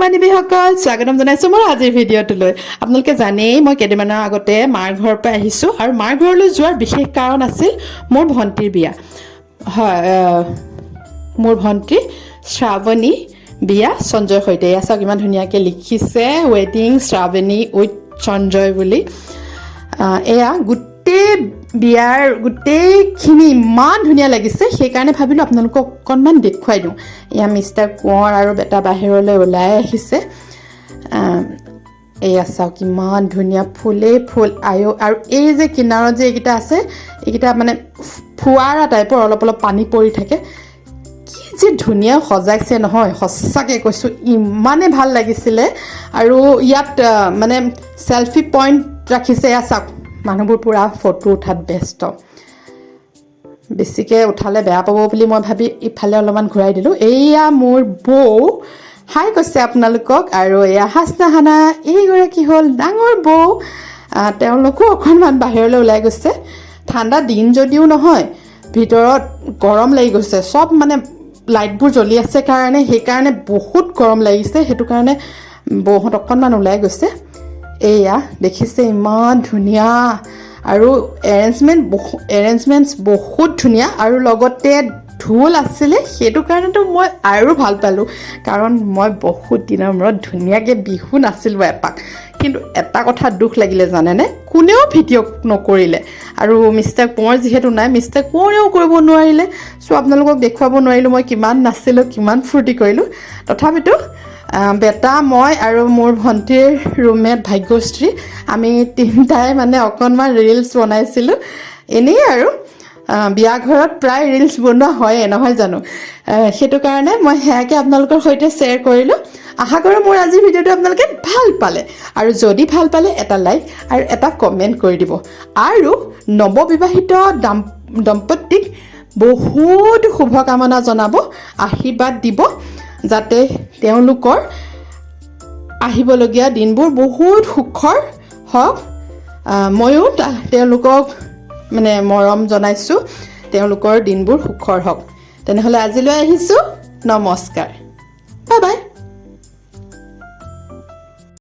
বান্ধৱীসকল স্বাগতম জনাইছো মোৰ আজিৰ ভিডিঅ'টোলৈ আপোনালোকে জানেই মই কেইদিনমানৰ আগতে মাৰ ঘৰৰ পৰা আহিছো আৰু মাৰ ঘৰলৈ যোৱাৰ বিশেষ কাৰণ আছিল মোৰ ভণ্টিৰ বিয়া হয় মোৰ ভণ্টি শ্ৰাৱণী বিয়া সঞ্জয় সৈতে এয়া কিমান ধুনীয়াকৈ লিখিছে ৱেডিং শ্ৰাৱণী উইথ সঞ্জয় বুলি এয়া গোটেই বিয়াৰ গোটেইখিনি ইমান ধুনীয়া লাগিছে সেইকাৰণে ভাবিলোঁ আপোনালোকক অকণমান দেখুৱাই দিওঁ এয়া মিষ্টাৰ কোঁৱৰ আৰু বেটা বাহিৰলৈ ওলাই আহিছে এয়া চাওক কিমান ধুনীয়া ফুলেই ফুল আৰু এই যে কিনাৰত যে এইকেইটা আছে এইকেইটা মানে ফুৱাৰা টাইপৰ অলপ অলপ পানী পৰি থাকে কি যে ধুনীয়া সজাইছে নহয় সঁচাকৈ কৈছোঁ ইমানেই ভাল লাগিছিলে আৰু ইয়াত মানে চেলফি পইণ্ট ৰাখিছে এয়া চাওক মানুহবোৰ পুৰা ফটো উঠাত ব্যস্ত বেছিকৈ উঠালে বেয়া পাব বুলি মই ভাবি ইফালে অলপমান ঘূৰাই দিলোঁ এয়া মোৰ বৌ হাই কৈছে আপোনালোকক আৰু এয়া হাছনাহানা এইগৰাকী হ'ল ডাঙৰ বৌ তেওঁলোকো অকণমান বাহিৰলৈ ওলাই গৈছে ঠাণ্ডা দিন যদিও নহয় ভিতৰত গৰম লাগি গৈছে চব মানে লাইটবোৰ জ্বলি আছে কাৰণে সেইকাৰণে বহুত গৰম লাগিছে সেইটো কাৰণে বৌহঁত অকণমান ওলাই গৈছে এয়া দেখিছে ইমান ধুনীয়া আৰু এৰেঞ্জমেণ্টছ বহুত ধুনীয়া আৰু লগতে ঢোল আছিলে সেইটো কাৰণেতো মই আৰু ভাল পালোঁ কাৰণ মই বহুত দিনৰ মূৰত ধুনীয়াকৈ বিহু নাছিলোঁ এপাক কিন্তু এটা কথা দুখ লাগিলে জানেনে কোনেও ভিডিঅ' নকৰিলে আৰু মিষ্টাৰ কোঁৱৰ যিহেতু নাই মিষ্টাৰ কোঁৱৰেও কৰিব নোৱাৰিলে চ' আপোনালোকক দেখুৱাব নোৱাৰিলোঁ মই কিমান নাছিলোঁ কিমান ফূৰ্তি কৰিলোঁ তথাপিতো বেটা মই আৰু মোৰ ভণ্টিৰ ৰুমমেট ভাগ্যশ্ৰী আমি তিনিটাই মানে অকণমান ৰিলছ বনাইছিলোঁ এনেই আৰু বিয়া ঘৰত প্ৰায় ৰিলছ বনোৱা হয়ে নহয় জানো সেইটো কাৰণে মই সেয়াকে আপোনালোকৰ সৈতে শ্বেয়াৰ কৰিলোঁ আশা কৰোঁ মোৰ আজিৰ ভিডিঅ'টো আপোনালোকে ভাল পালে আৰু যদি ভাল পালে এটা লাইক আৰু এটা কমেণ্ট কৰি দিব আৰু নৱবিবাহিত দম্পতীক বহুত শুভকামনা জনাব আশীৰ্বাদ দিব যাতে তেওঁলোকৰ আহিবলগীয়া দিনবোৰ বহুত সুখৰ হওক ময়ো তেওঁলোকক মানে মৰম জনাইছোঁ তেওঁলোকৰ দিনবোৰ সুখৰ হওক তেনেহ'লে আজিলৈ আহিছোঁ নমস্কাৰ বাই বাই